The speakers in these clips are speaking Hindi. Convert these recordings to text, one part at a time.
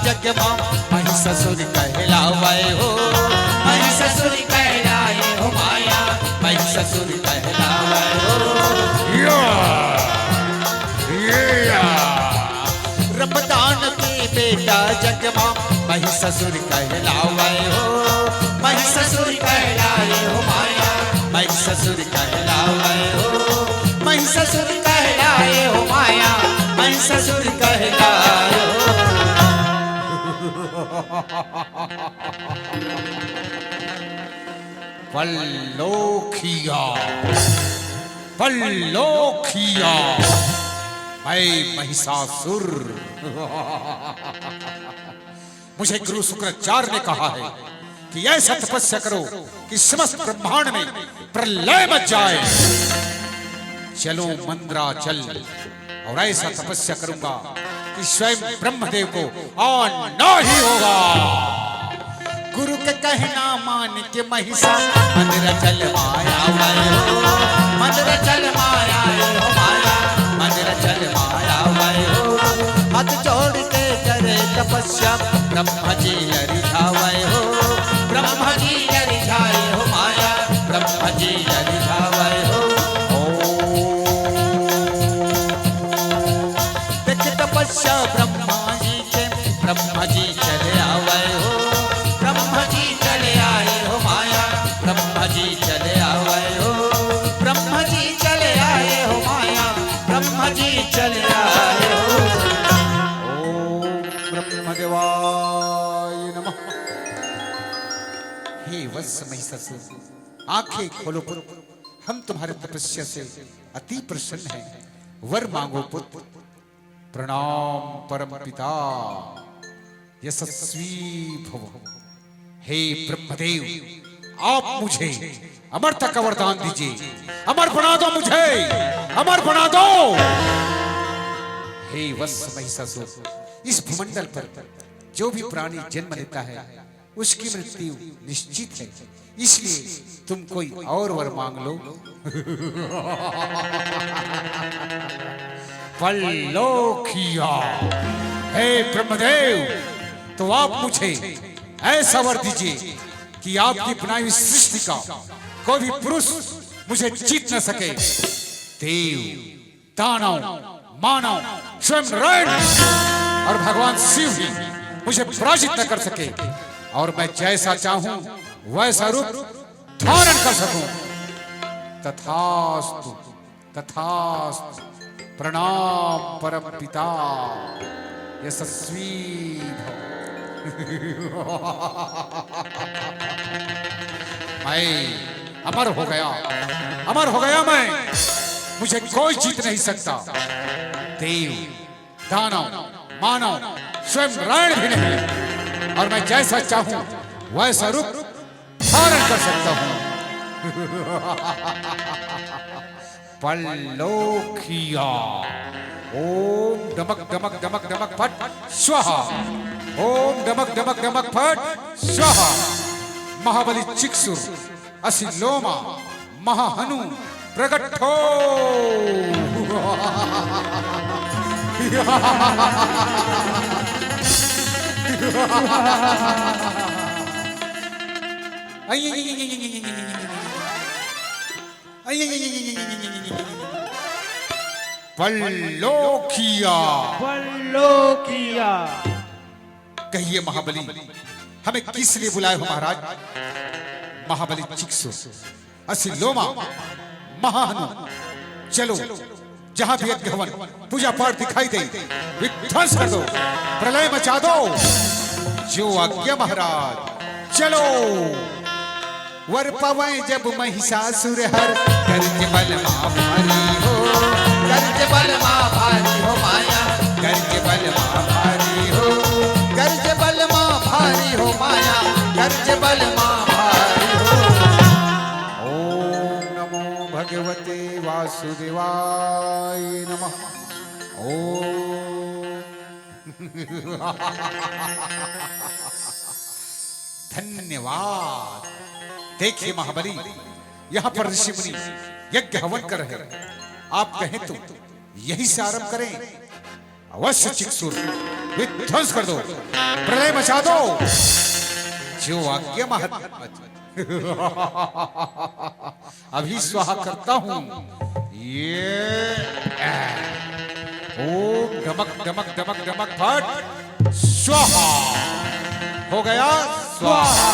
जग मां महिषासुर कहलावे हो, महिषासुर कहलाए हो माया, महिषासुर कहलावे हो। रमदान के बेटा जग मां महिषासुर कहलावे हो, महिषासुर कहलाए हो माया, महिषासुर कहलावे हो, महिषासुर कहलाए हो माया, महिषासुर कहलाए हो। पल्लोखिया पल्लोखिया मैं महिषासुर। मुझे गुरु शुक्राचार्य ने कहा है कि ऐसा तपस्या करो कि समस्त ब्रह्मांड में प्रलय मच जाए। चलो मंद्राचल, और ऐसा तपस्या करूंगा कि स्वयं ब्रह्मदेव को आना ही होगा। गुरु के कहना मान के महिषा मंद्राचल माया वाए हो, मंद्राचल माया हो माया, मंद्राचल माया वाए हो। हाथ जोड़ के करे तपस्या ब्रह्मा जी रिझावे हो, ब्रह्मा जी रिझाए हो माया, ब्रह्मा जी रिझावे हो। देख तपस्या ब्रह्मा जी के, ब्रह्मा जी चले आवे हो, ब्रह्मा जी चले आए हो माया, ब्रह्मा जी चले आवे हो, ब्रह्मा जी चले आए हो माया, ब्रह्मा जी चले आए हो। ब्रह्मदेवाय नमः। हे वत्स महिषासुर, आंखें खोलो पुत्र, हम तुम्हारे तपस्या से अति प्रसन्न हैं। वर मांगो पुत्र। प्रणाम परम पिता यशस्वी भव। हे ब्रह्मदेव, आप मुझे अमरता का वरदान दीजिए, अमर बना दो मुझे, अमर बना दो। हे वत्स महिषासुर, इस भूमंडल पर जो भी प्राणी जन्म लेता है उसकी मृत्यु निश्चित है, इसलिए तुम कोई और वर मांग लो। पल्लोखिया, हे ब्रह्मदेव, तो आप मुझे ऐसा वर दीजिए कि आपकी बनाई हुई सृष्टि का कोई भी पुरुष मुझे जीत न सके। देव, दानव, मानव, स्वयं नारायण और भगवान शिव भी मुझे पराजित न कर सके, और मैं जैसा चाहूं वैसा रूप धारण कर सकूं। तथास्तु तथास्तु। प्रणाम परम पिता यशस्वी भव। मैं अमर हो गया, अमर हो गया मैं, मुझे कोई जीत नहीं सकता। देव, दानव, मानव, स्वयं नारायण भी नहीं, और मैं जैसा चाहूं वैसा रूप धारण कर सकता हूं। पल्लोखिया। ओम डमक डमक डमक डमक फट स्वाहा, ओम डमक डमक डमक फट स्वाहा। महाबली चिक्षुर असिलोमा महाहनु प्रकट हो। पल्लोखिया पल्लोखिया। कहिए महाबली, हमें किस लिए बुलाए हो महाराज? महाबली चिक्षुर असिलोमा महाहनु, चलो जहां भी यज्ञ हवन पूजा पाठ दिखाई दे विध्वंस कर दो, प्रलय मचा दो। जो आज्ञा महाराज। चलो। वर पवै जब महिषासुर हर, गर्ज बल मां भारी हो, गर्ज बल मां भारी हो माया, गर्ज बल मां भारी हो, गर्ज बल मां भारी हो माया, गर्ज बल मां भारी हो। ओम नमो भगवते वासुदेवाय नमः। ओम धन्यवाद। देखिए महाबली, यहाँ पर ऋषि मुनि यज्ञ हवन कर रहे हैं। आप कहें तो यही से आरंभ करें। अवश्य चिक्षुर, विध्वंस कर दो, प्रलय मचा दो, जो आज्ञा महात्मा। अभी स्वाहा करता हूं। ये ओम डमक डमक डमक डमक फट स्वाहा हो गया स्वाहा।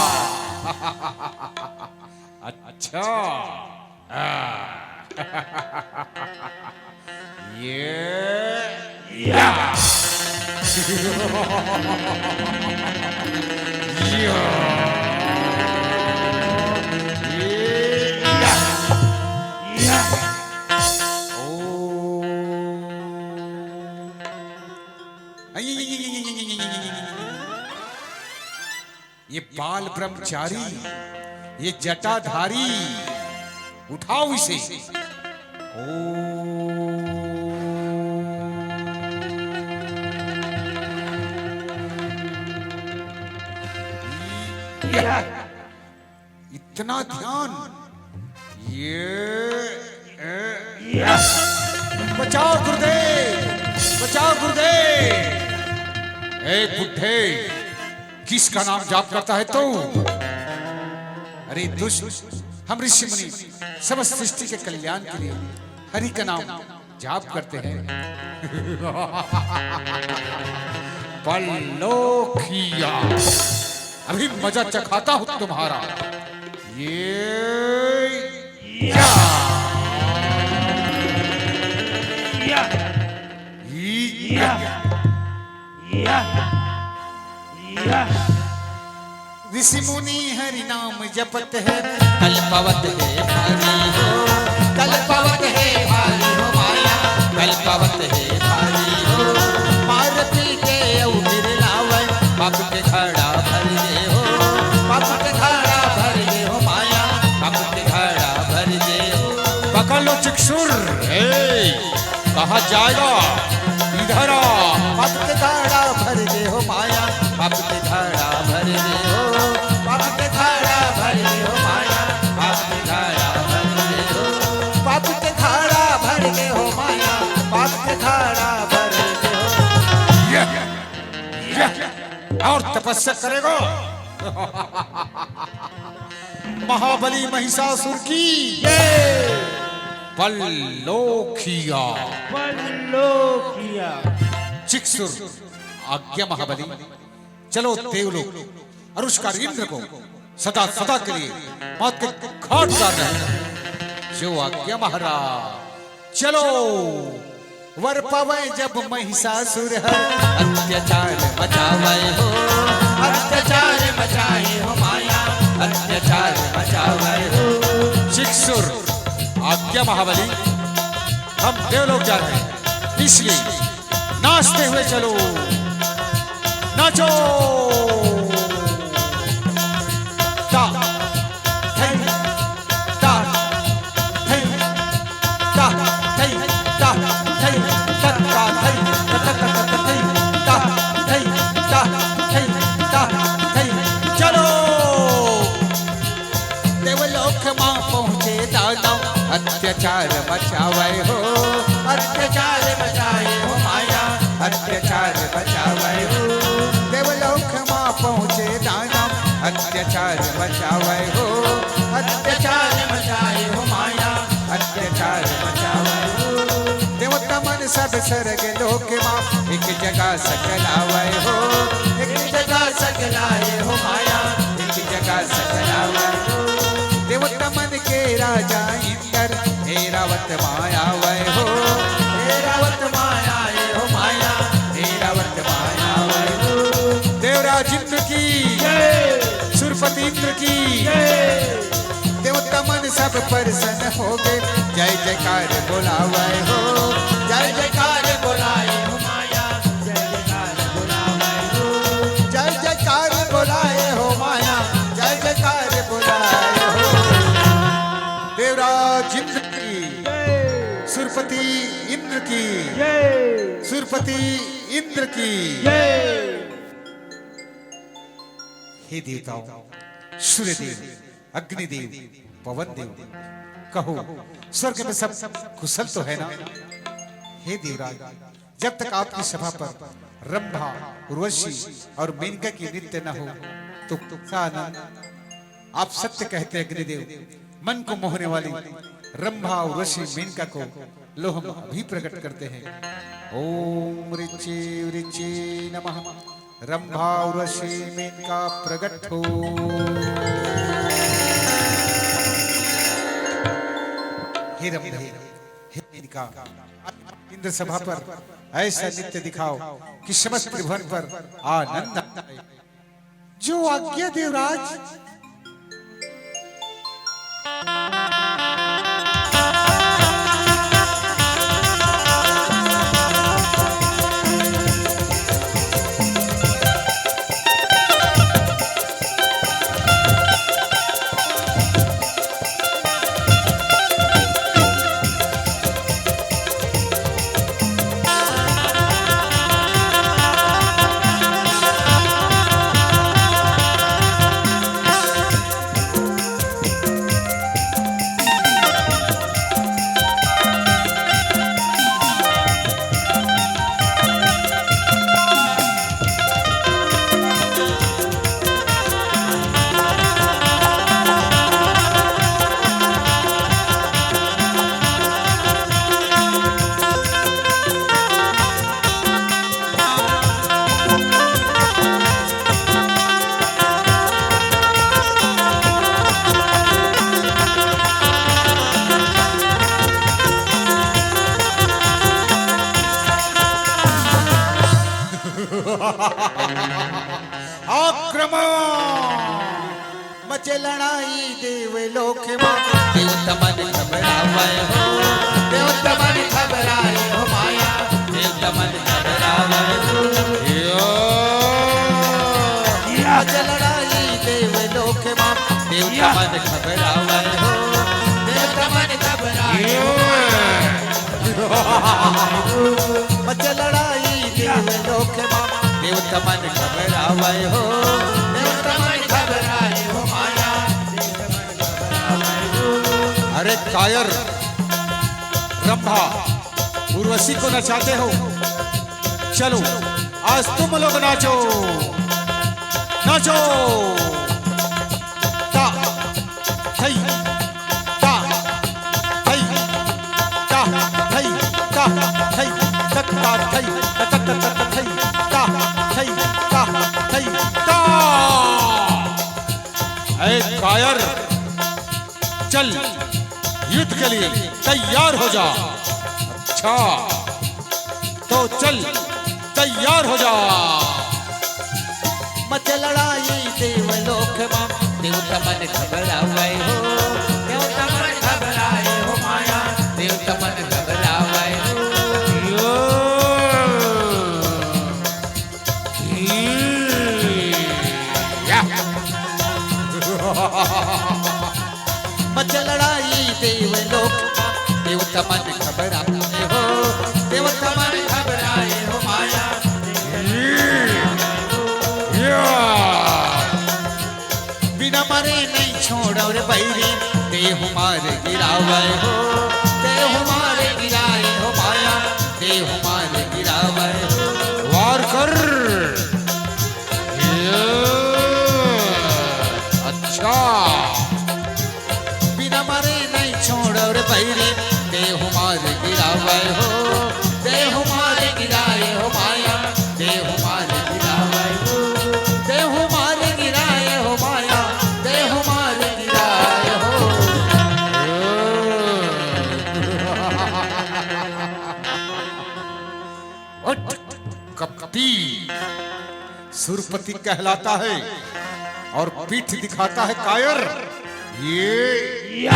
अच्छा ये या ये बाल ब्रह्मचारी, ये जटाधारी, उठाओ इसे। इतना ध्यान, ये बचाओ गुरुदेव, बचाओ गुरुदेव। ए बुढ़े, किसका नाम जाप करता है तू? अरे दुष्ट, हम ऋषि मुनि समस्त सृष्टि के कल्याण के लिए हरि का नाम जाप करते हैं। पल्लोखिया, अभी मजा चखाता हूं तुम्हारा। ये ऋषि मुनि हरि नाम जपत है, कल्पवत है भारी हो, कल्पवत है भारी हो माया, कल्पवत है भारी हो। मार पी के उबिर लावे, पाप के घड़ा भर दे हो, पाप के घड़ा भर दे हो माया, पाप के घड़ा भर दे हो। पकड़ लो चिक्षुर, कहाँ जाएगा? इधर आ, पाप के घड़ा भर दे हो माया, पाप के घड़ा भर दे हो, पाप के घड़ा भर दे हो माया, पाप के घड़ा भर दे हो, पाप के घड़ा भर दे हो माया, पाप के घड़ा भर दे हो। और तपस्या करेगा महाबली महिषासुर की पल्लोखिया, पल्लोखिया। चिक्षुर, आज्ञा महाबली, चलो देवलोक और उसका इंद्र को सदा सदा के लिए मौत के घाट उतारना है। जो आज्ञा महाराज, चलो। वर पावे जब महिषासुर हर, अत्याचार मचावे हो, अत्याचार मचाए हो माया, अत्याचार मचावे हो। चिक्षुर, आज्ञा महाबली, हम देवलोक जा रहे हैं, इसलिए नाचते हुए चलो, नाचो। ता थई ता थई ता थई ता थई ता थई ता थई ता थई ता थई ता थई। चलो देवलोक मां पहुंचे दादा, अत्याचार मचावे हो, अत्याचार मचाए हो माया, अत्याचार मचावे हो। देवलोक मां पहुंचे दादा, अत्याचार मचावे हो, अत्याचार मचाए हो माया, अत्याचार मचावे हो। देवता मन सब स्वर्ग लोक मां एक जगह सकलावे हो, एक जगह सकलाए हो माया, एक जगह सकलावे हो। देवता मन के राजा इंद्र ऐरावत माया वै हो, ऐरावत माया हो माया, ऐरावत माया वै हो। देवराज इंद्र की, सुरपति इंद्र की, देवता मन सब प्रसन्न हो गए, जय जयकार बोलावे हो, जय जयकार बोलाए हो माया, जय जयकार बोलावे हो, जय जयकार बोलाए हो माया, जय जयकार बोलाए हो। देवराज इंद्र की, सुरपति इंद्र की, सुरपति इंद्र की। हे देवताओं, सूर्यदेव, अग्निदेव, पवन देव, कहो स्वर्ग में सब कुशल तो है ना? हे देवराज, जब तक आपकी सभा पर रंभा, उर्वशी और मेनका की नृत्य न हो तो आनंद। आप सत्य कहते हैं अग्निदेव, मन को मोहने वाली रंभा, उर्वशी, मेनका को लो हम अभी प्रकट करते हैं। ओम ऋचे ऋचे नमः। रंभा, उर्वशी, मेनका प्रकट हो। हे रंभे, हे मेनका, इंद्र सभा पर ऐसा नृत्य दिखाओ कि समस्त त्रिभुवन पर आनंद आए। जो आज्ञा देवराज। आक्रमण मचे लड़ाई देवलोक में। देवतमन घबरावे हो, देवतमन घबराए हो माया, देवतमन घबरावे हो। मचे लड़ाई देवलोक में। देवतमन घबरावे हो, देवतमन घबराए हो। मचे लड़ाई देवलोक में। देवतमन घबरावे हो, देवतमन घबराए हो माया, देवतमन घबरावे हो। अरे कायर, रंभा, उर्वशी को नचाते हो, चलो आज तुम लोग नाचो, नाचो। ता थई ता थई ता थई ता थई तत्ता थई तत्ता थई ता थई ता थई ता। ऐ कायर, चल युद्ध के लिए तैयार हो जा। अच्छा तो चल तैयार हो जा। मच लड़ाई देवलोक में। देवतमन घबरावे हो, देवतमन घबराए हो माया, देवतमन घबरावे हो। मच लड़ाई देवलोक। देवतमन घबराए हो, देवतमन घबराए हो माया। बिना मरे नहीं छोड़ो रे बैरी, देह मार गिरावे हो, देह मार गिराए हो माया, देह मार गिरावे हो। वार कर। अच्छा बिना मरे नहीं छोड़ो रे बैरी, देह मार गिरावे हो, देह मार गिराए हो माया, देह मार गिरावे हो। देह मार गिराए हो माया, देह मार गिराए हो। उठ कपटी, सुरपति कहलाता है और पीठ दिखाता है कायर। ये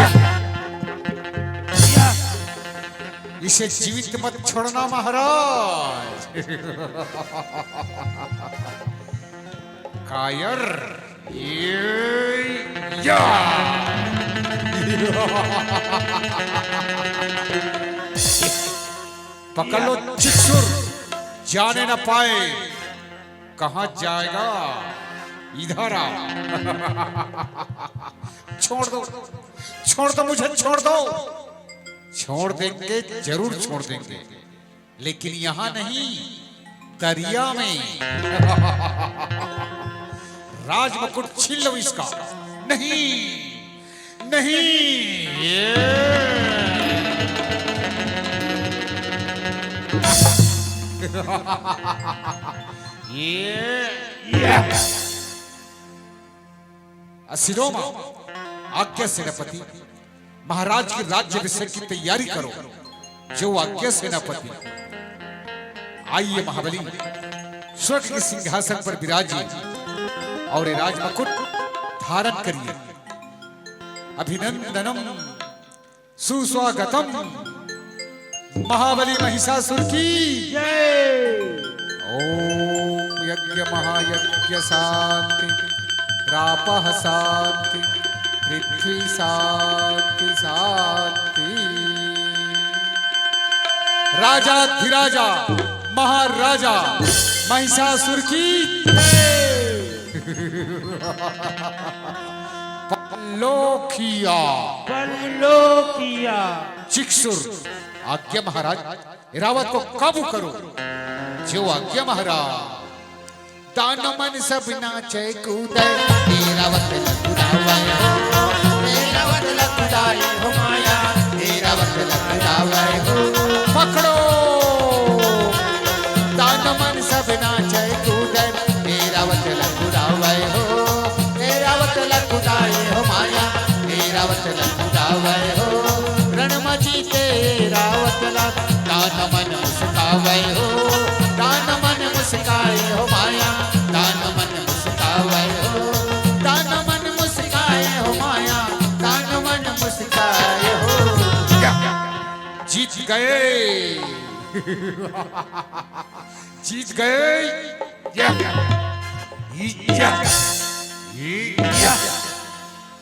इसे जीवित मत छोड़ना महाराज। कायर, ये या। पकड़ लो चित्सुर, जाने न पाए। कहां जाएगा? इधर आ। छोड़ दो, छोड़ दो मुझे, छोड़ दो। छोड़ देंगे, जरूर छोड़ देंगे। लेकिन यहां नहीं, दरिया में। राज मुकुट छीन लो इसका। नहीं असिरोमा, आज्ञा सेनापति, महाराज के राज्याभिषेक की तैयारी करो। जो आज्ञा सेनापति। आइए महाबली, स्वर्ग के सिंहासन पर विराजिए और ये राजमुकुट धारण करिए। अभिनंदनम सुस्वागतम महाबली महिषासुर की जय। ओम यज्ञ महायज्ञ शांति, रापः शांति, पृथ्वी शांति शांति। राजाधिराजा महाराजा महिषासुर की पल्लोकिया पल्लोकिया। चिक्सुर, आज्ञा महाराज, इरावत को काबू करो। जो आज्ञा महाराज। दान मन सब नाचे कूदे, इरावत लकुदावै हो, इरावत लकुदाई हो माया, इरावत लकुदावै हो। पकड़ो। दान मन सब नाचे कूदे, इरावत लकुदावै हो, इरावत लकुदाई हो माया, इरावत लकुदावै हो। रण में जीते इरावत लक, दान मन मुस्कावै हो, दान मन मुस्काए हो माया, दान मन मुस्कावै हो, दान मन मुस्काए हो माया, दान मन मुस्काए हो। जीत गए। जीत गए।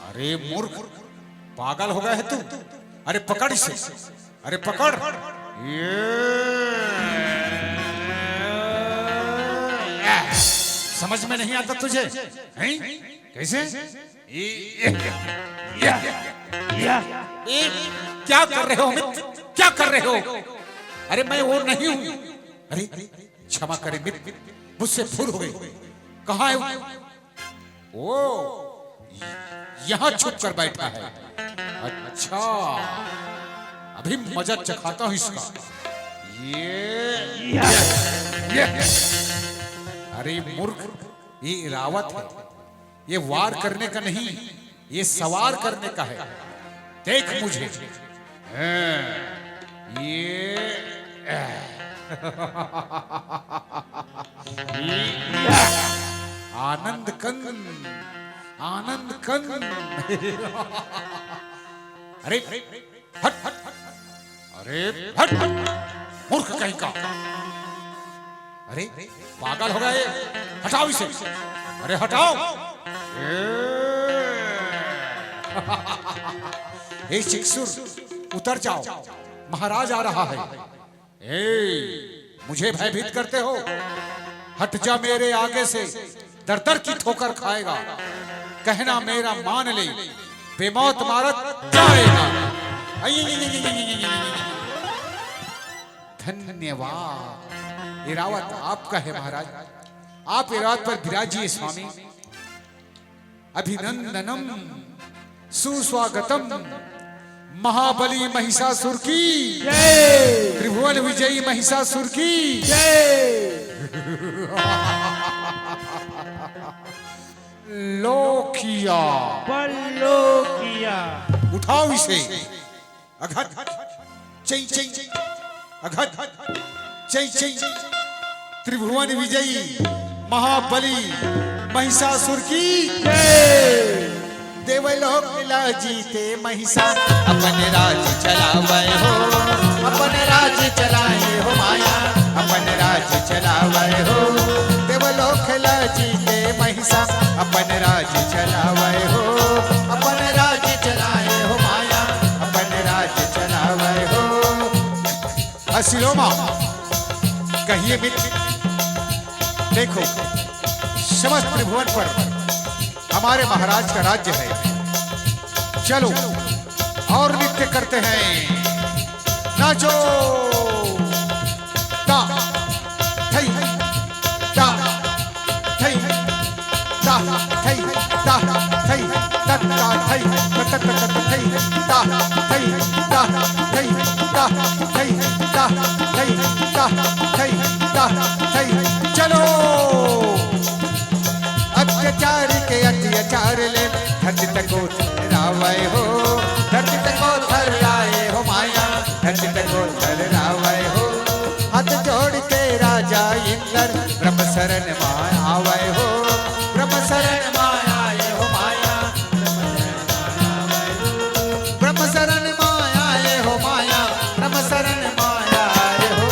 अरे मूर्ख, पागल हो गया है तू। अरे पकड़ इसे। अरे पकड़। समझ में नहीं आता तुझे? हैं? कैसे? क्या कर रहे हो अमित? क्या कर रहे हो? अरे मैं वो नहीं हूं। अरे क्षमा करे मित्र, मुझसे भूल हो गई। कहाँ है वो? यहां छुप कर बैठा है। अच्छा, अभी मजा चखाता हूं इसका। ये अरे मूर्ख, ये रावत है। ये वार करने का नहीं, ये सवार करने का है। देख मुझे। आनंद कंद, आनंद कंद। अरे हट हट, अरे हट, मूर्ख कहीं का। अरे पागल हो गए, हटाओ इसे। अरे हटाओ। ए चिक्सुर, उतर जाओ, महाराज आ रहा है। मुझे भयभीत करते हो? हट जा मेरे आगे से, दर दर की ठोकर खाएगा। कहना मेरा मान ले, बेमौत मारत जाएगा। धन्यवाद। इरावत आपका है महाराज। आप इरावत पर विराजिए स्वामी। अभिनंदनम सुस्वागतम महाबली महिषासुर की जय। त्रिभुवन विजयी महिषासुर की जय। लोकिया, पल्लोकिया। उठाओ इसे। अघट चै चै, अघट चै चै। त्रिभुवन विजयी महाबली महिषासुर की जय। देवलोक मिला जीते महिषा, अपन राज चलावे हो, अपन राज चलाए हो माया, अपन राज चलावे हो। देवलोक मिला जीते महिषा, अपन राज चलावे हो, अपन राज चलाए हो माया, अपन राज चलावे हो। असिलोमा, कहिए मित्र, देखो समस्त त्रिभुवन पर हमारे महाराज का राज्य है। चलो और नृत्य करते हैं। नाचो ता थई ता थई ता थई ता थई ता थई ता थई ता थई ता थई ता थई ता थई ता थई ता थई। चलो अत्याचार के अत्याचार ले धरती तक को थरावे हो, धरती तक को थराए हो माया, धरती तक को थरावे हो। हाथ जोड़ के राजा इंद्र ब्रह्म शरण माया आवे हो, ब्रह्म शरण माया आए हो माया, ब्रह्म शरण माया आए हो माया, ब्रह्म शरण माया आए हो।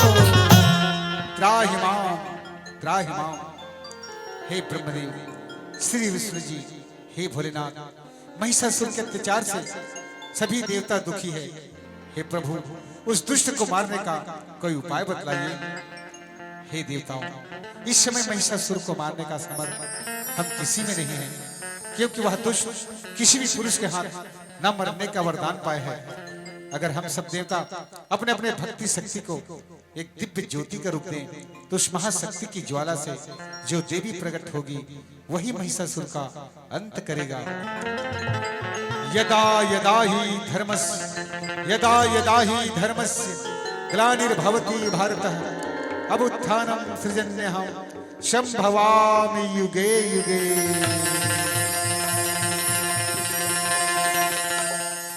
त्राहि माम त्राहि माम। हे ब्रह्मदेव श्री विष्णु जी, हे भोलेनाथ, महिषासुर के अत्याचार से सभी देवता दुखी है। हे प्रभु उस दुष्ट को मारने का कोई उपाय बतलाइए। हे देवताओं, इस समय महिषासुर को मारने का समर्थ हम किसी में नहीं है, क्योंकि वह दुष्ट किसी भी पुरुष के हाथ न मरने का वरदान पाए है। अगर हम सब देवता अपने अपने भक्ति शक्ति को एक दिव्य ज्योति का रूप दें तो उस महाशक्ति की ज्वाला से जो देवी प्रकट होगी वही महिषासुर का अंत करेगा। यदा यदा ही धर्मस्य ग्लानिर्भवति भारतः अबुत्थानं सृजन्यहं संभवामि युगे युगे।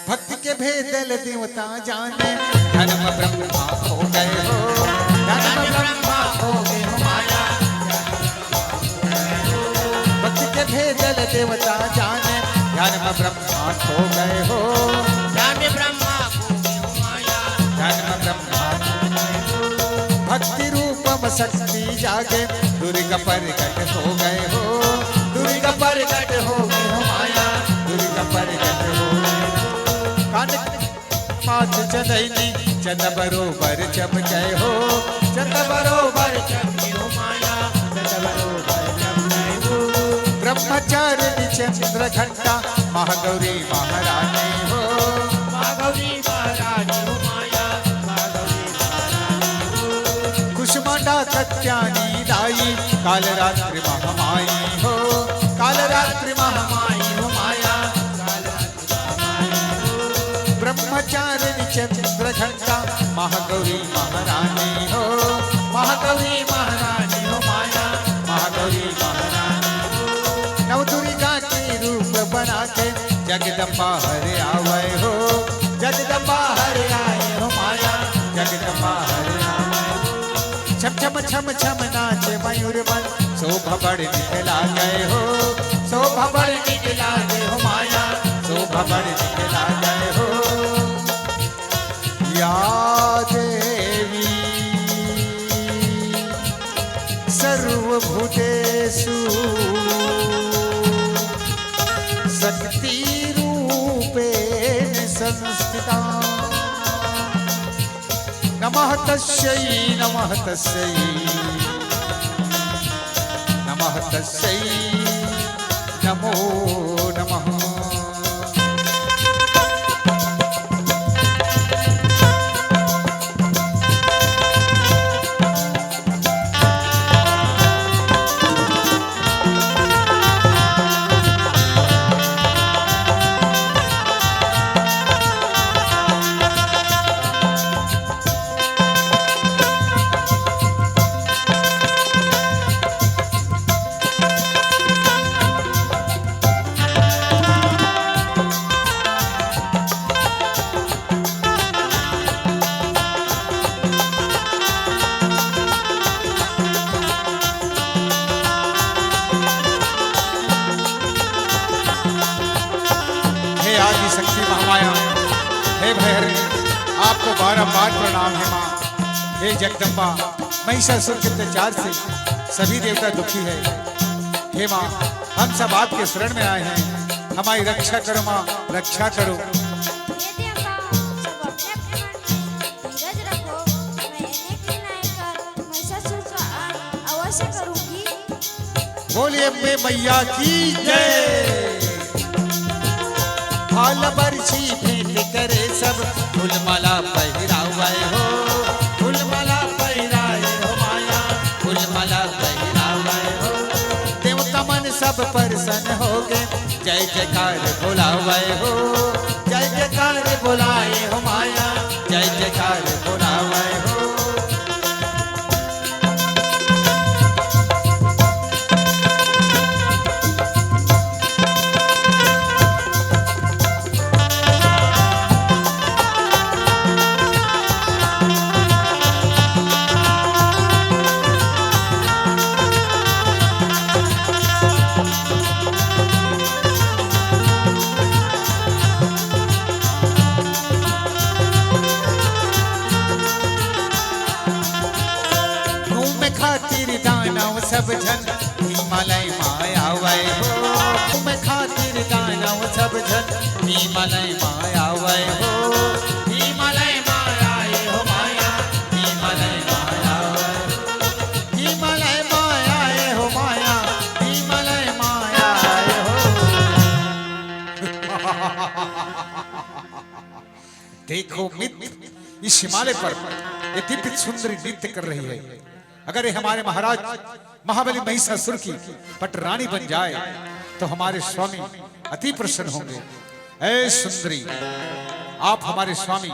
भक्ति के भेदल देवता जाने, धर्म ब्रह्मा हो गए हो, धर्म ब्रह्मा हो गए हो माया। भक्ति के भेदल देवता जाने, धर्म ब्रह्मा हो गए हो, धर्म ब्रह्मा हो गए हो माया, धर्म ब्रह्मा। भक्ति रूपम शक्ति जागे, दुर्गा प्रकट हो गए हो, दुर्गा प्रकट हो गए हो माया, दुर्गा प्रकट हो गए। माथ चंदैनी चंद बरोबर चमके हो, चंद बरोबर चमके हो माया, चंद बरोबर चमके हो। ब्रह्मचारिणी चंद्र घंटा महागौरी महारानी हो, महागौरी महारानी हो माया, महागौरी महारानी हो। कुसुमांडा कत्यानी दाई कालरात्रि महामाई हो, कालरात्रि महामाई हो माया, ब्रह्मचारिणी चंद्र घंटा महागौरी महारानी हो, महागौरी महारानी हो माया, महागौरी महारानी हो। नवदुर्गा के रूप बना के जगदम्बा हरे आवे हो, जगदम्बा हरे आए हो माया, जगदम्बा हरे आवे हो। छम छम छम छम नाचे मयूर मन, शोभा बड़ निकला गए हो, शोभा बड़ निकला गए हो माया, शोभा बड़ निकला गए हो। या देवी सर्वभूतेषु शक्ति रूपेण संस्थिता। नमः तस्यै नमः तस्यै नमः तस्यै नमो नमः। शक्ति महामाया, हे भैरवी, आपको बारंबार प्रणाम है माँ। हे जगदम्बा, महिषासुर के अत्याचार से सभी देवता दुखी है। हे माँ, हम सब आपके शरण में आए हैं, हमारी रक्षा करो माँ, रक्षा करो। बोलिए अम्बे मैया की जय। हाल बरछी भेंट करे सब, फूलमाला पहिरावे हो, फूलमाला पहिराए सब प्रसन्न हो गए। जय जयकार बुलावे हो, जय जयकार बुलाए हो माया, जय जयकार बुलावे हो। सब जन हिमालय माया वै हो, तुम खातिर दानव सब जन हिमालय माया वै हो। हिमालय माया हो माया, हिमालय माया हिमालय माया हो माया, हिमालय माया हो। देखो मित्र, इस हिमालय पर ये दिव्य सुंदरी नृत्य कर रही है। अगर ये हमारे महाराज महाबली महिषासुर की पटरानी बन जाए तो हमारे स्वामी अति प्रसन्न होंगे। ऐ सुंदरी, आप हमारे स्वामी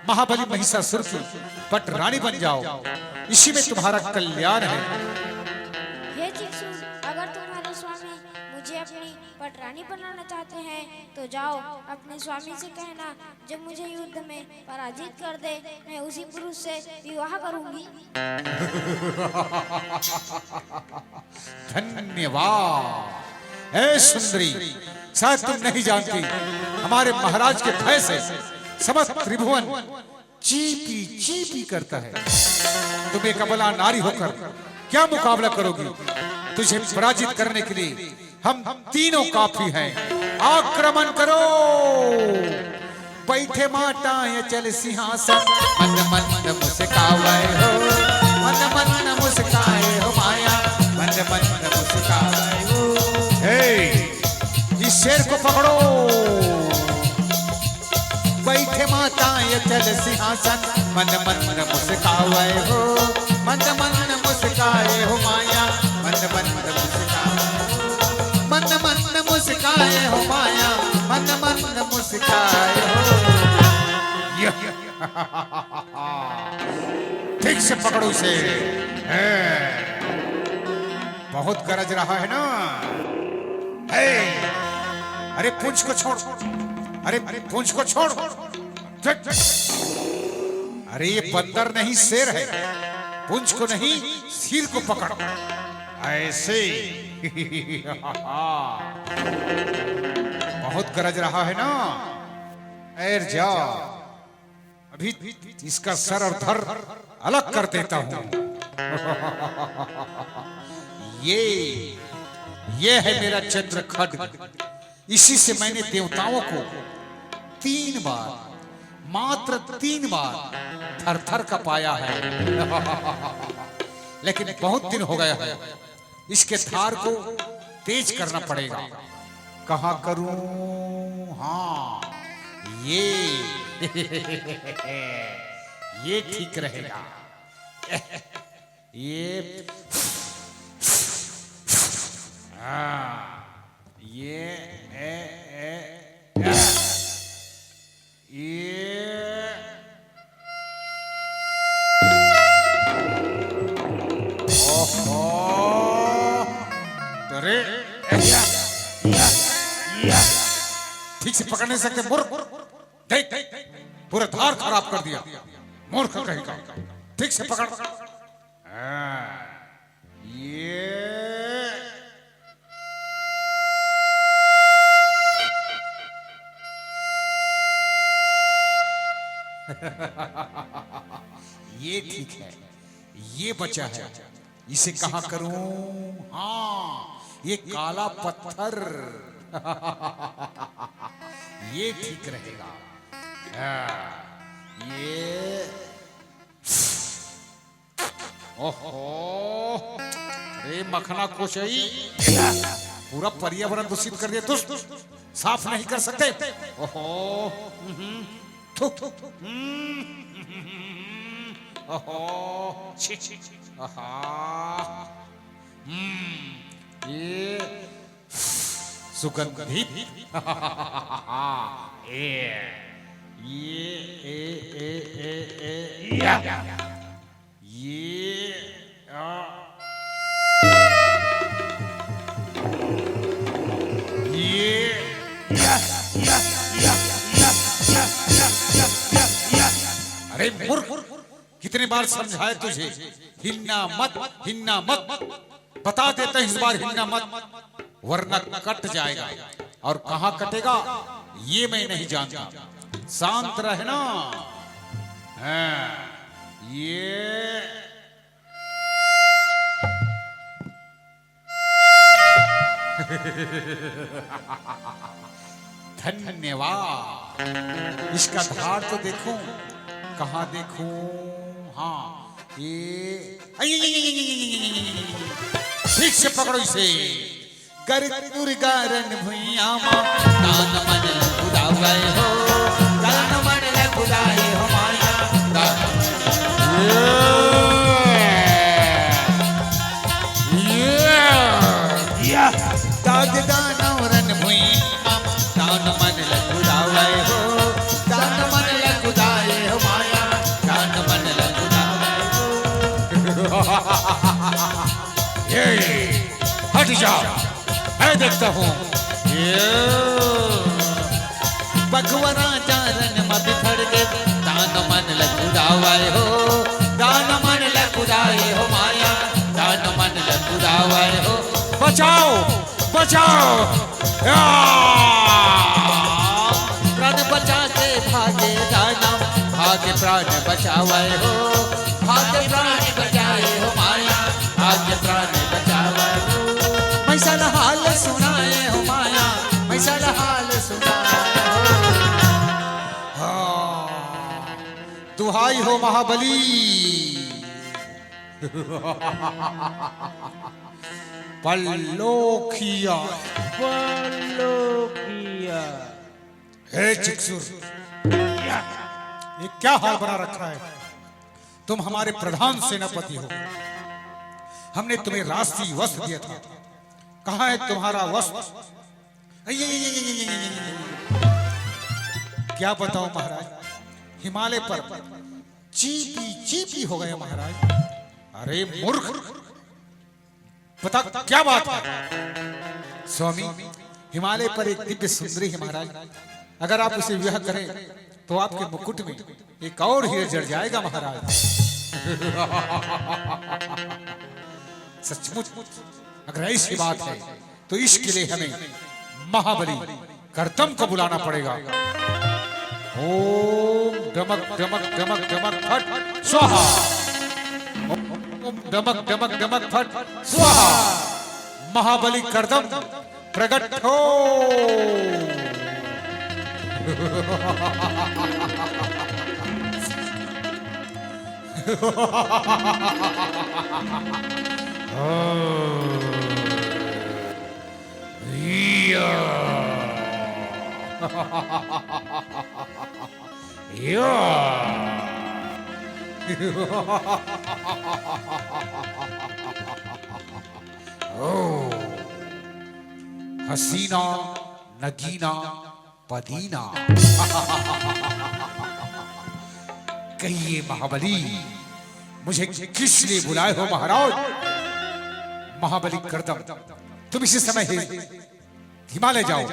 महाबली महिषासुर की पटरानी बन जाओ, इसी में तुम्हारा कल्याण है। हे चिक्षु, अगर तुम्हारे स्वामी मुझे अपनी पटरानी बनाना चाहते हैं तो जाओ अपने स्वामी से कहना, जब मुझे युद्ध में पराजित कर दे मैं उसी पुरुष से विवाह करूंगी। धन्यवाद। ऐ सुंदरी, शायद तुम नहीं जानती, हमारे महाराज के भय से समस्त त्रिभुवन चीपी चीपी करता है। तुम एक अबला नारी होकर क्या मुकाबला करोगी? तुझे पराजित करने के लिए हम तीनों काफी हैं। आक्रमण करो। बैठे माता ये चल सिंहासन, मन मन मुस्कावे हो, मन मन मुस्काए हो माया, मन मन मुस्काए हो। हे, इस शेर को पकड़ो। बैठे माता ये चल सिंहासन, मन मन मुस्कावे हो, मन मन मुस्काए हो माया, मन मन मुस्काए हो, मन मन मुस्काए हो माया, मन मन मुस्काए हो। ठीक से पकड़ो इसे। बहुत गरज रहा है ना। हे, अरे पूंछ को छोड़, अरे पूंछ को छोड़। अरे ये बंदर नहीं शेर है, पूंछ को नहीं सिर को पकड़, ऐसे। बहुत गरज रहा है ना। ऐर जा, अभी इसका सर और धर अलग कर देता हूं। ये है मेरा चंद्र खड्ग। इसी से मैंने देवताओं को 3 बार, मात्र 3 बार थर थर का पाया है। लेकिन बहुत दिन हो गया है, इसके धार को तेज करना पड़ेगा। कहां करूं? हाँ, ये ठीक रहेगा। ये ठीक से पकड़ नहीं सकते मूर्ख। देख, पूरा धार खराब कर दिया, मूर्ख कहेगा। ठीक से पकड़। ये ठीक है, ये बचा है। इसे कहां करूं? हाँ, ये काला पत्थर। ये ठीक रहेगा। ये ओहो, अरे मखना कोशई, पूरा पर्यावरण दूषित कर दिया। दुष्ट, साफ नहीं कर सकते। ओहो, थू, ओहो, छी, आहा, ये सुगंधित अरे मूर्ख, कितने बार समझाए तुझे, हिन्ना मत बता देते इस बार हिन्ना मत, वरना कट जाएगा। और कहां कटेगा ये मैं नहीं जानता, शांत रहना। ये धन्यवाद। इसका धार तो देखूं, कहां देखूं? हाँ ये ठीक से पकड़ो इसे। कर दुर्गारन भुइया मां दान मन खुदावे हो, दान मन खुदाए हो माया, दाग दानवरन भुइया दान मन खुदावे हो, दान मन खुदाए हो माया, दान मन खुदावे हो। हट जा, मैं देखता हूँ। बखवरा चारन में बिखर के दान मन खुदावे हो, दान मन खुदाए हो माया, दान मन खुदावे हो। बचाओ बचाओ। प्राण बचा के भागे दाना, भागे प्राण बचावे हो, भागे प्राण बचाए हो माया, भागे प्राण बचावे हो। मैं सन हाल सुनाए हो माया, मैं सन हाल सुनाए हो। दुहाई हो महाबली, पल्लोखिया। पल्लोकिया। हे चिक्सुर, ये क्या हाल बना रखा है? तुम हमारे प्रधान सेनापति हो, हमने तुम्हें राष्ट्रीय वस्त्र दिया था, कहाँ है तुम्हारा वस्त्र? क्या बताओ महाराज, हिमालय पर चीपी चीपी हो गए महाराज। अरे मूर्ख, बता क्या बात है? स्वामी, हिमालय पर एक दिव्य सुंदरी है महाराज, अगर आप उसे विवाह करें तो आपके मुकुट में एक और हीरा जड़ जाएगा महाराज। सचमुच अगर ऐसी बात है तो इसके लिए हमें महाबली कर्दम को बुलाना पड़ेगा। ओम डमक डमक डमक डमक फट स्वाहा, ओम डमक डमक डमक फट स्वाहा। महाबली कर्दम प्रकट हो। हसीना नगीना पदीना। कहिए महाबली, मुझे किस लिए बुलाए हो महाराज? महाबली कर्दम, तुम इसी समय ही हिमालय जाओ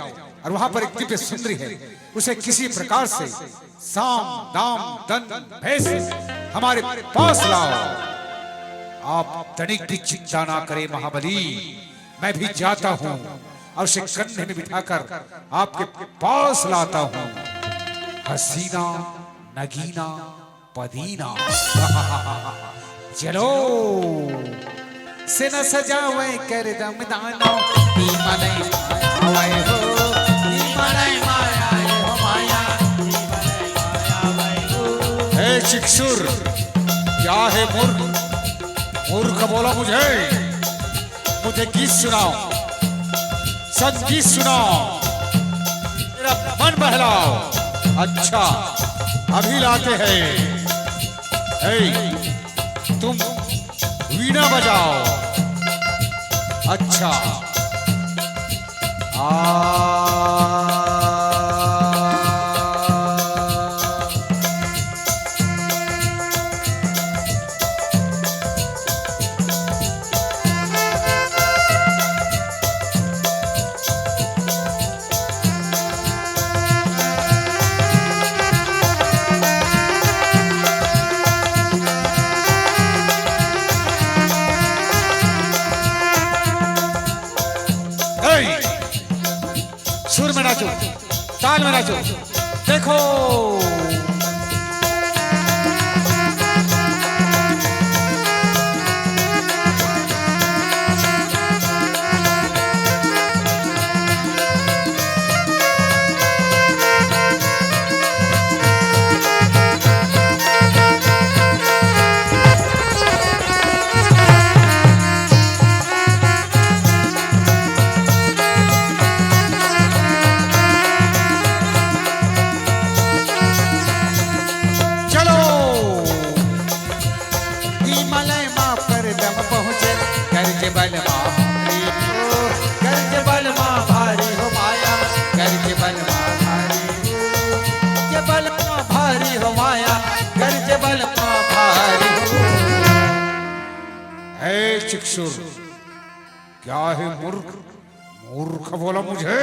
और वहां पर एक दिव्य सुंदरी है, उसे किसी प्रकार से साम दाम दंड भेष हमारे पास लाओ। आप तनिक भी चिंता ना करें महाबली, मैं भी जाता हूं और उसे कंधे में बिठाकर आपके पास लाता हूं। हसीना नगीना पदीना। चलो से न सजावे कर दम दानो, हिमालय आए हो, हिमालय आए हो माया, हिमालय हो। हे चिक्सुर, क्या है मूर्ख? मूर्ख बोला मुझे गीत सुनाओ, संगीत सुनाओ, मेरा मन बहलाओ। अच्छा अभी लाते हैं। तुम वीणा बजाओ। अच्छा सुर में नाचो, ताल में नाचो। देखो चिक्षुर, क्या है मूर्ख? मूर्ख बोला मुझे,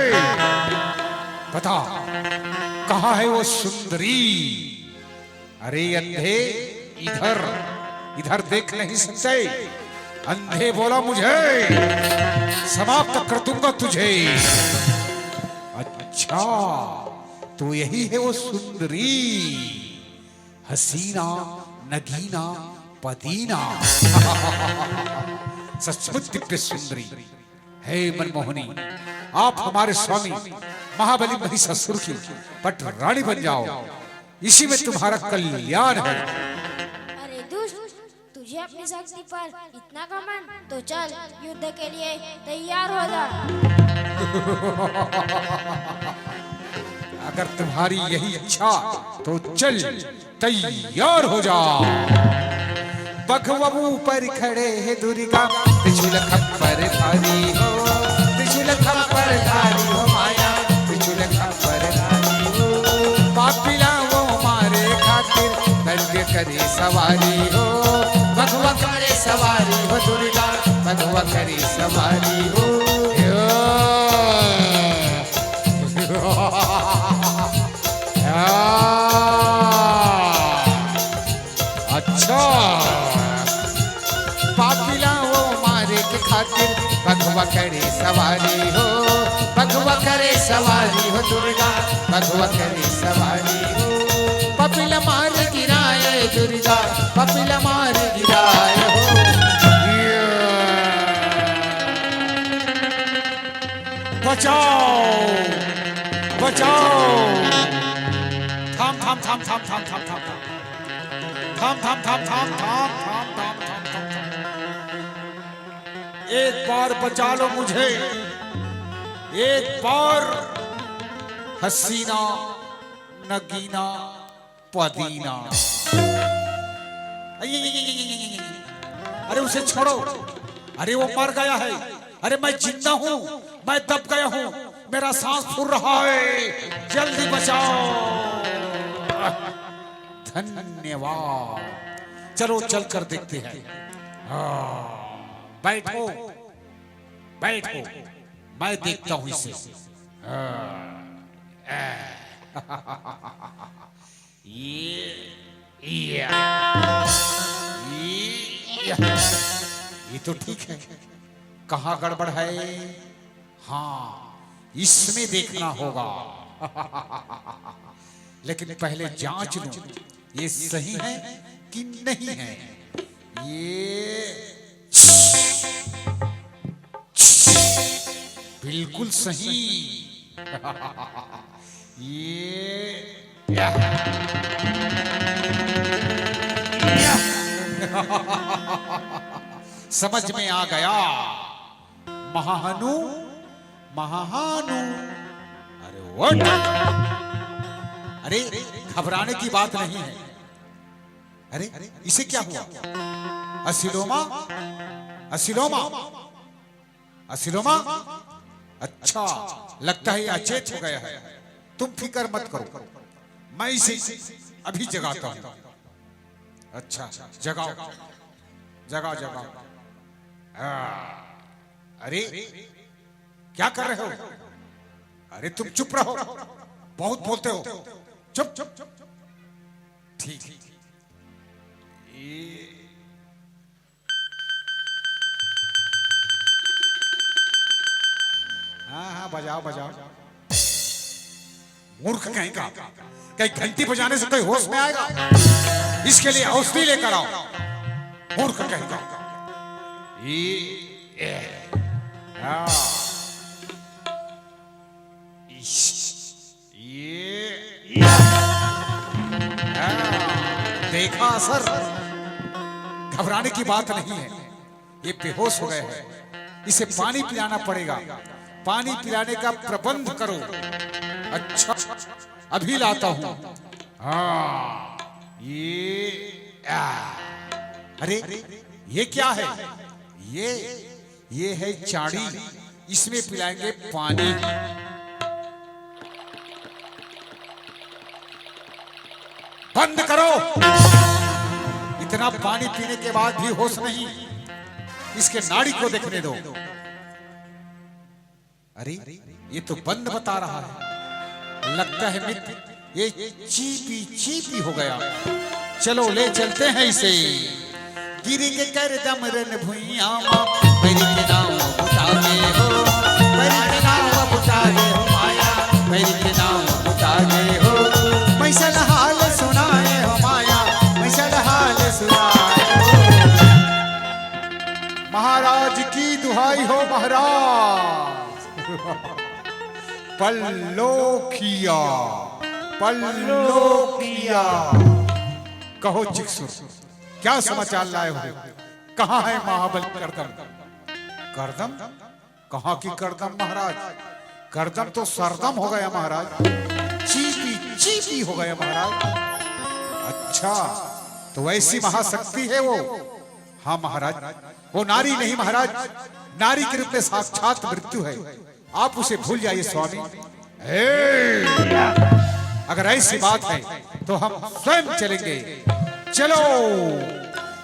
बता कहाँ है वो सुंदरी? अरे अंधे, इधर इधर देख नहीं सकते? अंधे बोला मुझे, समाप्त कर दूंगा तुझे। अच्छा तो यही है वो सुंदरी, हसीना नगीना पदीना। सचमुच दिव्य सुंदरी हे मनमोहनी, आप हमारे स्वामी महाबली महिषासुर की पट रानी बन जाओ, इसी में तुम्हारा कल्याण है। अरे दुष्ट, तुझे अपनी शक्ति पर इतना घमंड, तो चल युद्ध के लिए तैयार हो जा। अगर तुम्हारी यही इच्छा तो चल तैयार हो जा। बघवू पर खड़े है दुर्गा, त्रिशूल खप्पर धारी हो, त्रिशूल खप्पर धारी हो माया, त्रिशूल खप्पर धारी हो। पापिला वो मारे खातिर दर्द करे सवारी हो, बघवा करे सवारी हो दुर्गा, बघवा करे सवारी हो। अच्छा पापिला वो मारे के खातिर बघवा करे सवारी हो, बघवा करे सवारी हो दुर्गा, बघवा करे सवारी हो। पपिला मार गिराए दुर्गा, पपिला मार गिराए हो। बचाओ बचाओ। थाम थाम थाम थाम थाम थाम थाम थाम थाम थाम थाम थाम थाम थाम थाम थाम थाम थाम। एक बार बचा लो मुझे, एक बार। हसीना नगीना पदीना। अरे उसे छोड़ो, अरे वो मर गया है। अरे मैं जिंदा हूं, मैं दब गया हूं, मेरा सांस फूल रहा है, जल्दी बचाओ। धन्यवाद। चलो चल कर देखते हैं। बैठो बैठो, मैं देखता हूं इसे। ये तो ठीक है, कहाँ गड़बड़ है? हाँ इसमें देखना होगा। लेकिन पहले जांच लो ये सही है कि नहीं है। ये बिल्कुल सही। ये समझ में आ गया। महानु महानु। अरे व्हाट? अरे घबराने की बात नहीं है। अरे इसे क्या हुआ? असिलोमा असिलोमा असिलोमा। अच्छा लगता है ये अचेत हो गया है। तुम फिक्र मत करो, मैं इसे अभी जगाता हूं। अच्छा जगाओ जगाओ जगाओ। अरे क्या कर रहे हो? अरे तुम चुप रहो, बहुत बोलते हो। चुप चुप चुप। ठीक। हाँ हाँ बजाओ बजाओ। मूर्ख कहीं का, कहीं घंटी बजाने से कोई होश में आएगा? इसके लिए औषधि लेकर आओ। मूर्ख कहीं का। देखा असर? घबराने की बात नहीं है, ये बेहोश हो गए हैं, इसे पानी पिलाना पड़ेगा। पानी पिलाने का प्रबंध करो। अच्छा, अभी लाता हूं। हाँ, अरे ये क्या है? ये है चाड़ी, इसमें पिलाएंगे पानी। बंद करो। इतना पानी पीने के बाद भी होश नहीं, इसके नाड़ी को देखने दो। अरे ये तो बंद बता रहा है, लगता है मित्र ये चीपी चीपी हो गया। चलो ले चलते हैं इसे। गिरी के कर दम रन भुइया मेरी के नाम बुतावे हो, मेरी के नाम बुतावे हो माया, मेरी के नाम बुतावे हो। मैसल हाल सुनाए हो माया, मैसल हाल सुनाए हो। महाराज की दुहाई हो महाराज। पल्लोकिया, पल्लोकिया। कहो चिक्सुर, क्या समाचार लाए हो? कहाँ है महाबल करदम? करदम? कहाँ की करदम महाराज? करदम तो सरदम हो गया महाराज, चीपी चीपी हो गया महाराज। अच्छा, तो ऐसी महाशक्ति है वो? हाँ महाराज, वो नारी नहीं महाराज, नारी के रूप में साक्षात मृत्यु है। आप उसे भूल जाइए स्वामी। अगर ऐसी बात है तो हम स्वयं चलेंगे। चलो।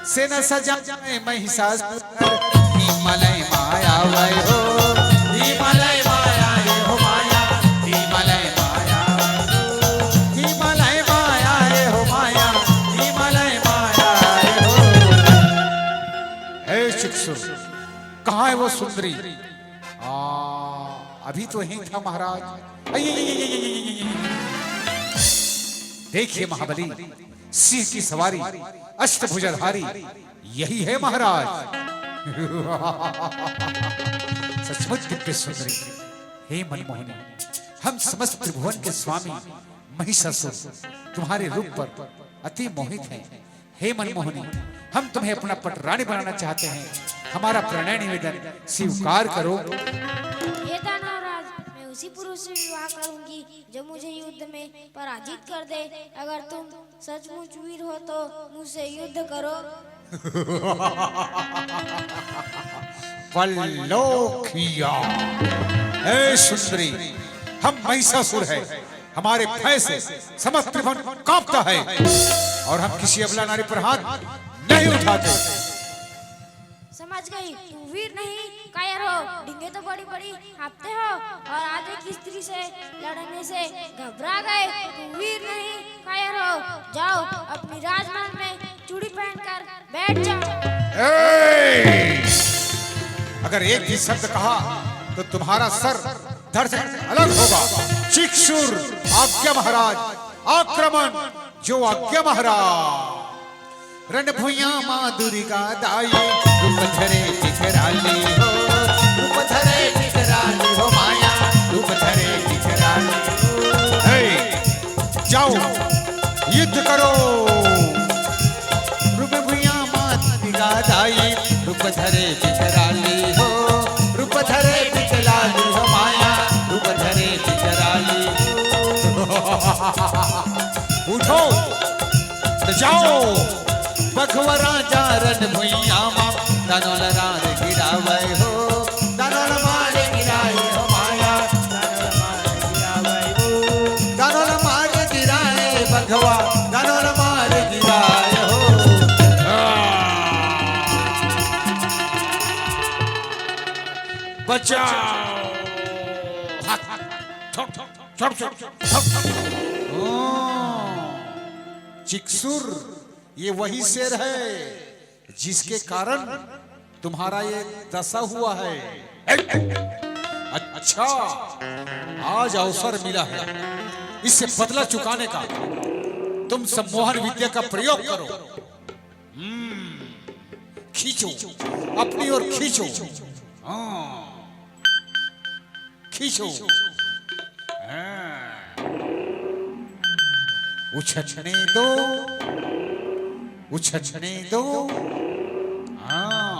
सेना सजाए महिषासुर, हिमालय माया वै हो, हिमालय माया रे हो माया, हिमालय माया, हिमालय माया रे हो माया, हिमालय माया रे हो। हे चिक्सुर, कहाँ है वो सुंदरी? अभी तो यहीं था महाराज। देखिए महाबली, सिंह की सवारी, अष्टभुजधारी, यही है महाराज। सचमुच दिव्य सुंदरी। हे मनमोहनी, हम समस्त त्रिभुवन के स्वामी महिषासुर तुम्हारे रूप पर अति मोहित हैं। हे मनमोहनी, हम तुम्हें अपना पटरानी बनाना चाहते हैं। हमारा प्रणय निवेदन स्वीकार करो। हे दानवराज, मैं उसी पुरुष से विवाह करूंगी जो मुझे युद्ध में पराजित कर दे। अगर तुम सचमुच वीर हो तो मुझसे युद्ध करो। पल्लोकिया। हे सुंदरी, हम महिषासुर हैं, हमारे भय से समस्त त्रिभुवन कांपता है और हम किसी अबला नारी पर हाथ नहीं उठाते। समझ गई, तुम वीर नहीं कायर हो। डिंगे तो बड़ी बड़ी हाँपते हो और आज एक स्त्री से लड़ने से घबरा गए। तुम वीर नहीं कायर हो। जाओ अपनी राजमहल में चूड़ी पहनकर बैठ जाओ। अगर एक ही शब्द कहा तो तुम्हारा सर धड़ से अलग होगा। चिक्सुर, आज्ञा महाराज, आक्रमण। जो आज्ञा महाराज। रणभुया माँ दुर्गा दाई, रूप धरे टिकराली हो, रूप धरे टिकराली हो माया, रूप धरे टिकराली हो। जाओ युद्ध करो। रणभुया माँ दुर्गा दाई, रूप धरे टिकराली हो, रूप धरे टिकराली हो माया, रूप धरे टिकराली हो। उठो जाओ। बखवरा जारन भुइया मां, दानोल रार गिरावे हो, दानोल मार गिराए हो माया, दानोल मार गिरावे हो, दानोल मार गिराए बखवा, दानोल मार गिराए हो। बचाओ। चिक्सुर, ये वही शेर है जिसके कारण तुम्हारा ये दशा हुआ है। अच्छा, आज अवसर मिला है। इससे बदला चुकाने का तुम सम्मोहन विद्या का प्रयोग करो। खींचो, अपनी ओर खींचो। हाँ, खींचो। उछलने दो, उछलने दो। हाँ,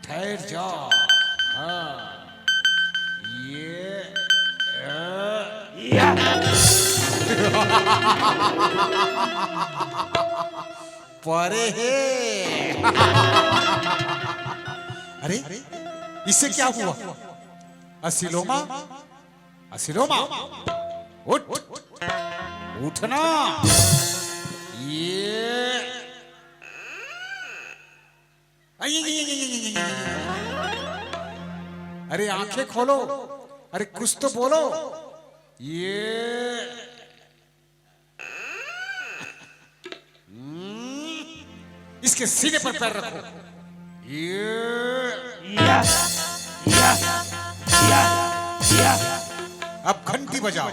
ठहर जाओ। हाँ, परे है। अरे इससे क्या हुआ? असिलोमा, असिलोमा, उठ, उठना। अरे आंखें खोलो, अरे कुछ तो बोलो। इसके सीने पर पैर रखो। अब घंटी बजाओ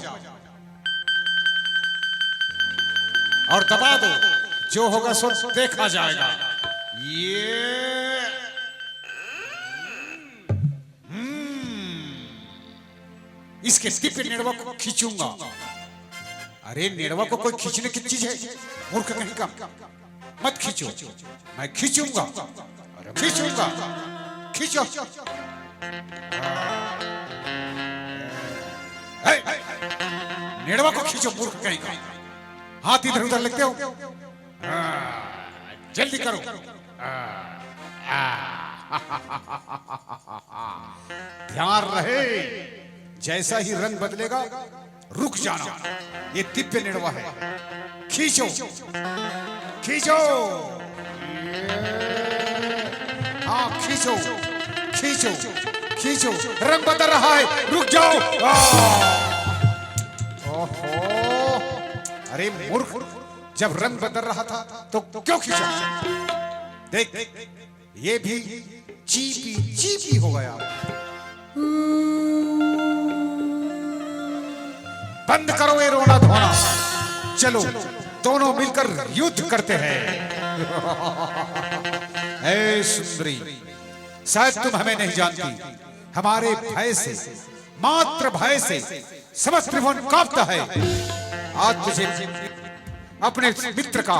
और दबा दो, जो होगा सो देखा जाएगा। इसके दिव्य नेड़वा को खींचूंगा। अरे नेड़वा को कोई खींचने की चीज है? मूर्ख कहीं का, मत खींचो, मैं खींचूंगा, खींचूंगा, खींचो। नेड़वा को खींचो, मूर्ख कहीं का। हाथ इधर उधर लगते हो, जल्दी करो। ध्यान रहे, जैसा ही रंग बदलेगा रुक जाना। ये दिव्य नेड़वा है। खींचो, खींचो। हाँ, खींचो, खींचो, खींचो। रंग बदल रहा है, रुक जाओ। ओहो, अरे मूर्ख, जब रंग बदल रहा था तो क्यों खींचा? देख, ये भी चीपी चीपी हो गया। बंद करो ये रोना धोना। चलो दोनों मिलकर युद्ध करते हैं। ऐ सुंदरी, शायद तुम हमें नहीं जानती। हमारे भय से, मात्र भय से समस्त त्रिभुवन कांपता है। आज तुझे अपने मित्र का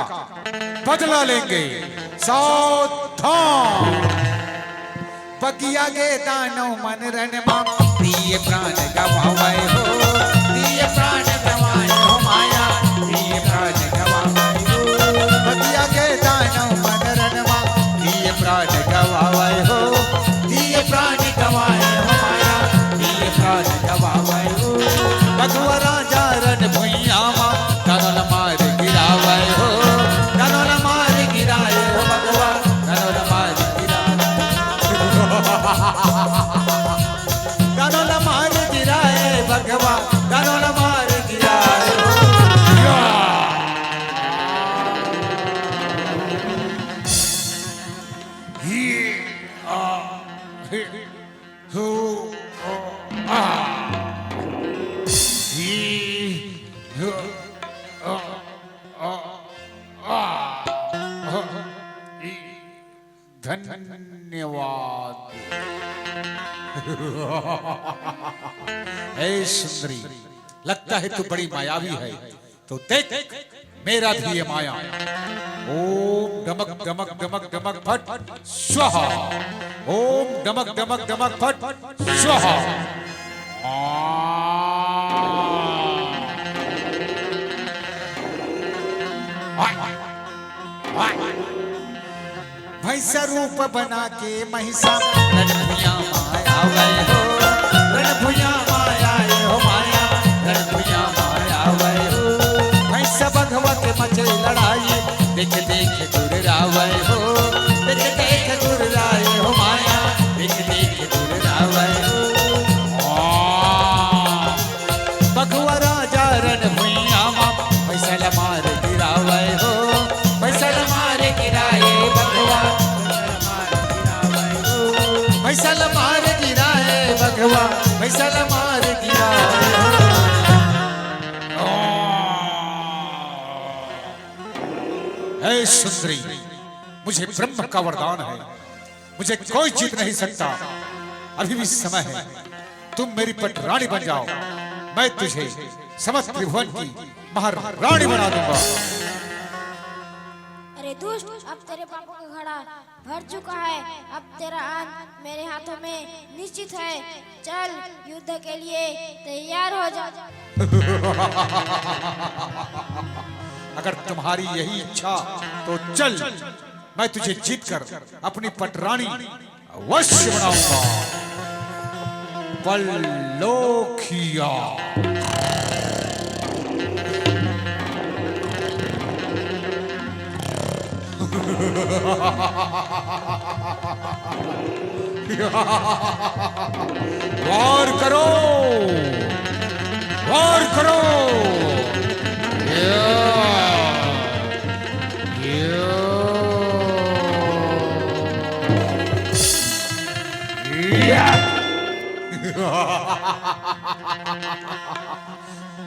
बदला लेंगे। सावधान। बगिया गे दानव मन रन मां, दिए प्राण गवाए हो, दिए प्राण गवाए हो माया, दिए प्राण गवाए हो। बगिया गे दानव मन रन मां, दिए प्राण गवाए हो, दिए प्राण गवाए हो माया, दिए प्राण गवाए हो। बगुआ राजा रन भुइया मां, कनल मार गिरावे हो, कनल मार गिराए हो बगुआ, कनल मार गानों मार गिराए भगवा, गानों मार गिराए। धन्यवाद। ऐ सुंदरी, लगता है तू बड़ी मायावी है, तो देख मेरा भी ये माया। ओम डमक डमक डमक डमक फट स्वाहा, ओम डमक डमक डमक फट स्वाहा। भैंसा रूप बना के महिषा रणभुया माया गए हो, रणभुया माया हो माया, रणभुया माया गए हो। भैंसा बघवा के मचे लड़ाई, देख देख दूर रावे हो, देख देख दूर रावे हो माया, देख देख दूर रावे हो। बघवा राजा रणभुया मां, भैंसा मार गिरावे हो, भैंसा मार गिराए बघवा, भैंसा मार गिराए सुंदरी, मुझे ब्रह्म का वरदान है, मुझे कोई जीत नहीं सकता। अभी भी समय है, तुम मेरी पटरानी बन जाओ, मैं तुझे समस्त त्रिभुवन की महारानी बना दूंगा। अरे दुष्ट, अब तेरे पापों का घड़ा भर चुका है, अब तेरा अंत मेरे हाथों में निश्चित है। चल, युद्ध के लिए तैयार हो जा। अगर तुम्हारी यही इच्छा तो चल, मैं तुझे जीतकर अपनी पटरानी अवश्य बनाऊंगा। पल्लोखिया। वार करो, वार करो।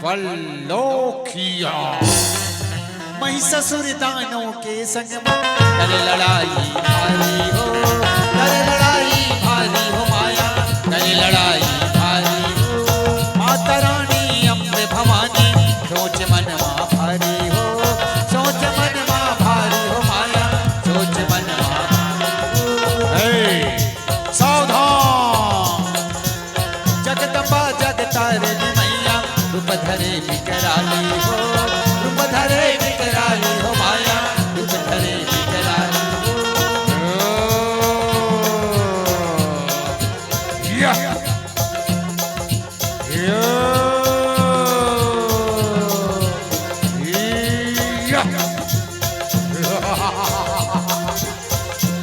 पल्लोखिया। महिषासुर दानों के संग करे लड़ाई भारी हो, करे लड़ाई भारी हो माया, करे लड़ाई भारी हो। माता रानी अम्बे भवानी सोच मन माँ भारी हो, सोच मन माँ भारी हो माया, सोच मन माँ भारी हो। सावधान। जगदम्बा जगतारिणी मैया रूप धरे विकराली हो, रूप धरे विकराली हो माया, रूप धरे विकराली हो।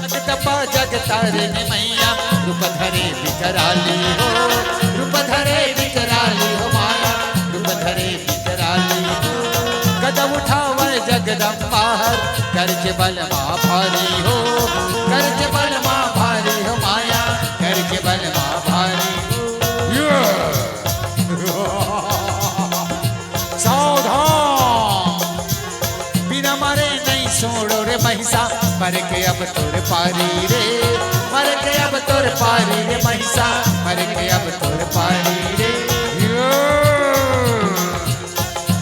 जगदम्बा जगतारिणी मैया रूप धरे विकराली हो, रूप धरे विकराली हो माया, रूप धरे विकराली हो। कदम उठावे जगदम्बा हर, करके बल माँ भारी हो, करके बल माँ भारी हो माया, करके बल माँ भारी हो। सावधान। बिना मरे नहीं छोड़ो रे महिषा, मर के अब तोर पारी रे, मर के अब तोर पारी रे महिषा, मर के अब तोर पारी रे।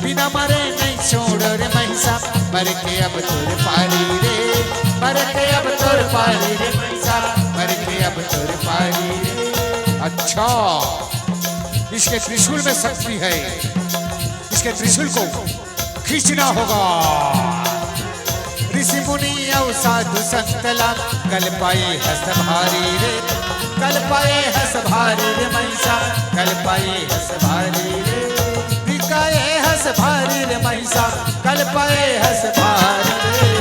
बिना मरे नहीं छोड़ो रे महिषा, मर के अब तोर पारी रे, मर के अब तोर पारी रे महिषा, मर के अब तोर पारी रे। अच्छा, इसके त्रिशूल में शक्ति है, इसके त्रिशूल को खींचना होगा। ऋषि मुनि और साधु संतला कल पाए हस भारी रे, कल पाए हस भारी रे महिषा, कल पाए हस भारी रे। रिकाए हस भारी रे महिषा, कल पाए हस भारी रे।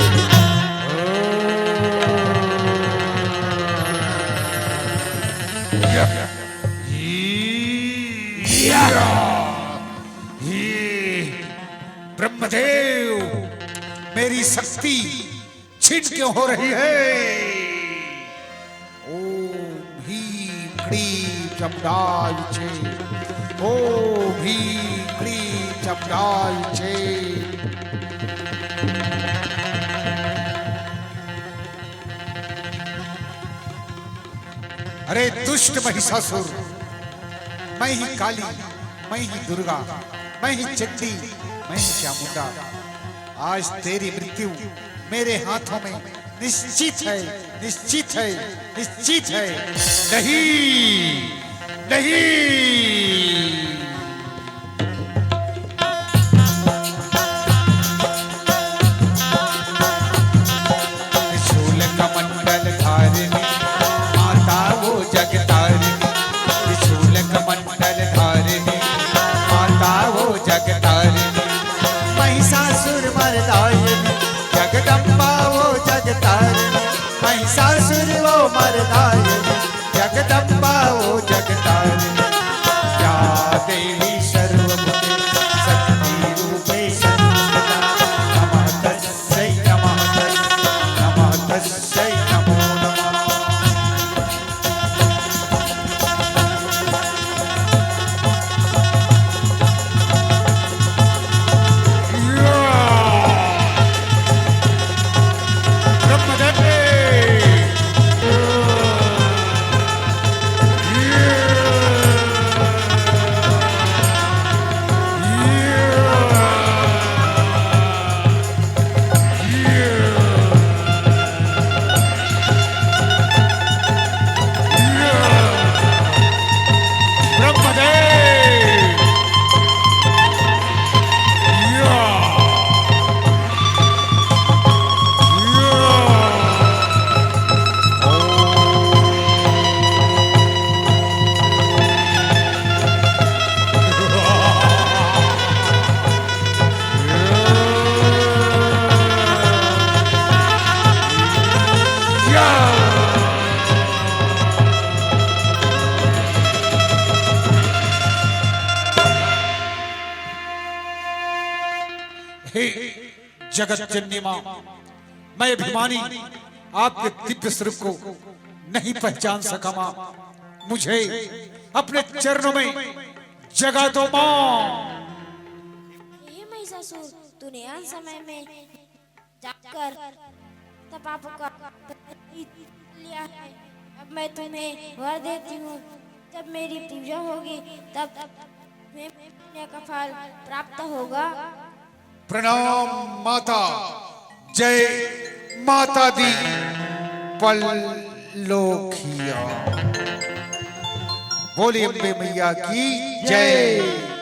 ब्रह्मदेव, मेरी शक्ति छीन क्यों हो रही है? ओम ह्रीं क्लीं चमडाय छे, ओम ह्रीं क्लीं चमडाय छे। अरे दुष्ट महिषासुर, मैं ही काली, मैं ही दुर्गा, मैं ही चंडी, मैं ही चामुंडा। आज तेरी मृत्यु मेरे हाथों में निश्चित है, निश्चित है, निश्चित है। नहीं, नहीं। त्रिशूल कमंडल धारिणी माता वो जगतारिणी, त्रिशूल कमंडल धारिणी माता वो जगतारिणी। महिषासुर मर्दायिनी जगदम्बा वो जगतारिणी, महिषासुर वो मर्दायिनी जगदम्बा वो जगतारिणी। या देवी सर्वभूते शक्ति रूपे संस्थिता, नमः तस्यै नमः तस्यै नमः तस्यै नमो नमः। हे जगत जननी मां, मैं अभिमानी आपके दिव्य स्वरूप को नहीं पहचान सका मां। मुझे अपने चरणों में जगह दो मां। हे महिषासुर, तूने अंत समय में जाकर तपापों का लिया है। अब मैं तुम्हें वर देती हूँ, जब मेरी पूजा होगी तब तुम्हें पुण्य का फल प्राप्त होगा। प्रणाम माता, जय माता दी पल्लोखिया। बोली अम्बे मैया की जय।